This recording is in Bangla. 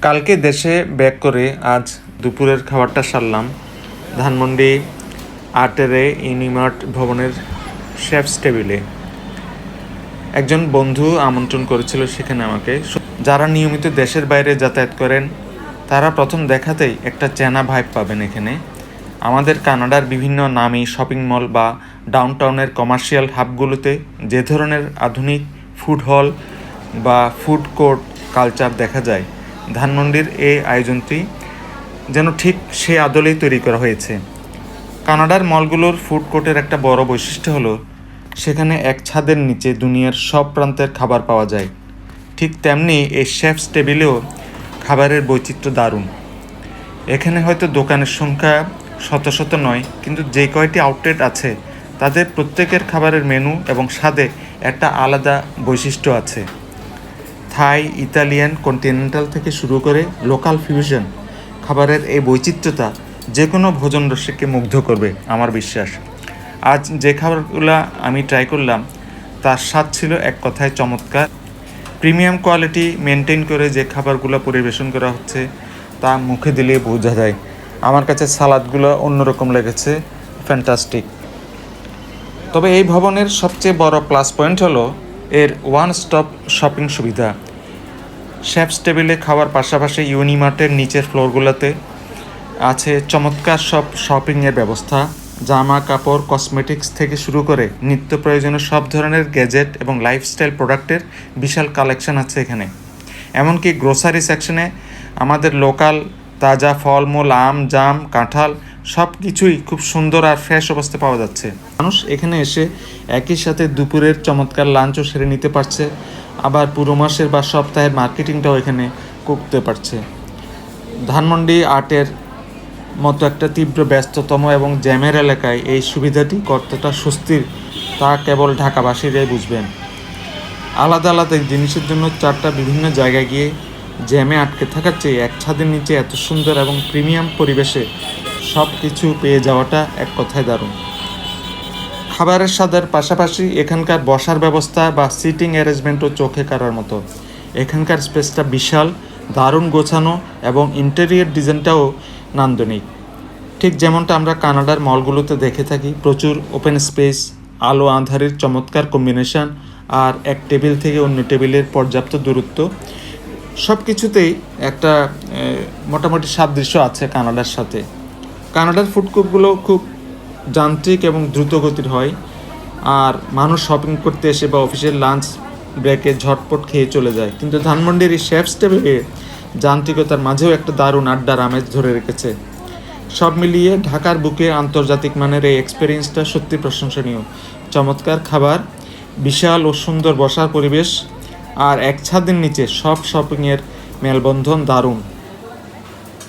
কালকে দেশে ব্যাক করে আজ দুপুরের খাবারটা সারলাম ধানমন্ডি আটেরে ইউনিমার্ট ভবনের শেফস টেবিলে। একজন বন্ধু আমন্ত্রণ করেছিল সেখানে আমাকে। যারা নিয়মিত দেশের বাইরে যাতায়াত করেন তারা প্রথম দেখাতেই একটা চেনা ভাইব পাবেন এখানে। আমাদের কানাডার বিভিন্ন নামী শপিং মল বা ডাউনটাউনের কমার্শিয়াল হাবগুলোতে যে ধরনের আধুনিক ফুড হল বা ফুড কোর্ট কালচার দেখা যায়, ধানমন্ডির এই আয়োজনটি যেন ঠিক সে আদলেই তৈরি করা হয়েছে। কানাডার মলগুলোর ফুড কোর্টের একটা বড় বৈশিষ্ট্য হলো সেখানে এক ছাদের নিচে দুনিয়ার সব প্রান্তের খাবার পাওয়া যায়। ঠিক তেমনি এই শেফস টেবিলেও খাবারের বৈচিত্র্য দারুণ। এখানে হয়তো দোকানের সংখ্যা শত শত নয়, কিন্তু যে কয়টি আউটলেট আছে তাদের প্রত্যেকের খাবারের মেনু এবং স্বাদে একটা আলাদা বৈশিষ্ট্য আছে। থাই, ইতালিয়ান, কন্টিনেন্টাল থেকে শুরু করে লোকাল ফিউশন খাবারের এই বৈচিত্র্যতা যে কোনো ভোজন রসিককে মুগ্ধ করবে আমার বিশ্বাস। আজ যে খাবারগুলো আমি ট্রাই করলাম তার স্বাদ ছিল এক কথায় চমৎকার। প্রিমিয়াম কোয়ালিটি মেনটেন করে যে খাবারগুলো পরিবেশন করা হচ্ছে তা মুখে দিলে বোঝা যায়। আমার কাছে সালাদগুলো অন্যরকম লেগেছে, ফ্যান্টাস্টিক। তবে এই ভবনের সবচেয়ে বড় প্লাস পয়েন্ট হলো এর ওয়ান স্টপ শপিং সুবিধা। শেফস টেবিলে খাওয়ার পাশাপাশি ইউনিমার্টের নিচের ফ্লোরগুলোতে আছে চমৎকার সব শপিংয়ের ব্যবস্থা। জামা কাপড়, কসমেটিক্স থেকে শুরু করে নিত্য প্রয়োজনীয় সব ধরনের গ্যাজেট এবং লাইফস্টাইল প্রোডাক্টের বিশাল কালেকশন আছে এখানে। এমনকি গ্রোসারি সেকশনে আমাদের লোকাল তাজা ফলমূল, আম, জাম, কাঁঠাল সব কিছুই খুব সুন্দর আর ফ্রেশ অবস্থায় পাওয়া যাচ্ছে। মানুষ এখানে এসে একই সাথে দুপুরের চমৎকার লাঞ্চও সেরে নিতে পারছে, আবার পুরো মাসের বা সপ্তাহের মার্কেটিংটাও এখানে করতে পারছে। ধানমন্ডি আটের মতো একটা তীব্র ব্যস্ততম এবং জ্যামের এলাকায় এই সুবিধাটি কতটা স্বস্তির তা কেবল ঢাকাবাসীরাই বুঝবেন। আলাদা আলাদা জিনিসের জন্য চারটা বিভিন্ন জায়গায় গিয়ে জ্যামে আটকে থাকার চেয়ে এক ছাদের নিচে এত সুন্দর এবং প্রিমিয়াম পরিবেশে সব কিছু পেয়ে যাওয়াটা এক কথায় দারুণ। খাবারের স্বাদের পাশাপাশি এখানকার বসার ব্যবস্থা বা সিটিং অ্যারেঞ্জমেন্টও চোখে কাড়ার মতো। এখানকার স্পেসটা বিশাল, দারুণ গোছানো এবং ইন্টেরিয়র ডিজাইনটাও নান্দনিক। ঠিক যেমনটা আমরা কানাডার মলগুলোতে দেখে থাকি, প্রচুর ওপেন স্পেস, আলো আঁধারের চমৎকার কম্বিনেশন আর এক টেবিল থেকে অন্য টেবিলের পর্যাপ্ত দূরত্ব, সব কিছুতেই একটা মোটামুটি সাদৃশ্য আছে কানাডার সাথে। কানাডার ফুড কোর্টগুলো খুব যান্ত্রিক এবং দ্রুতগতির হয়, আর মানুষ শপিং করতে এসে বা অফিসের লাঞ্চ ব্রেকে ঝটপট খেয়ে চলে যায়। কিন্তু ধানমন্ডির এই শেফস টেবিলে যান্ত্রিকতার মাঝেও একটা দারুণ আড্ডার আমেজ ধরে রেখেছে। সব মিলিয়ে ঢাকার বুকে আন্তর্জাতিক মানের এই এক্সপিরিয়েন্সটা সত্যি প্রশংসনীয়। চমৎকার খাবার, বিশাল ও সুন্দর বসার পরিবেশ আর এক ছাদের নিচে সব শপিংয়ের মেলবন্ধন দারুণ।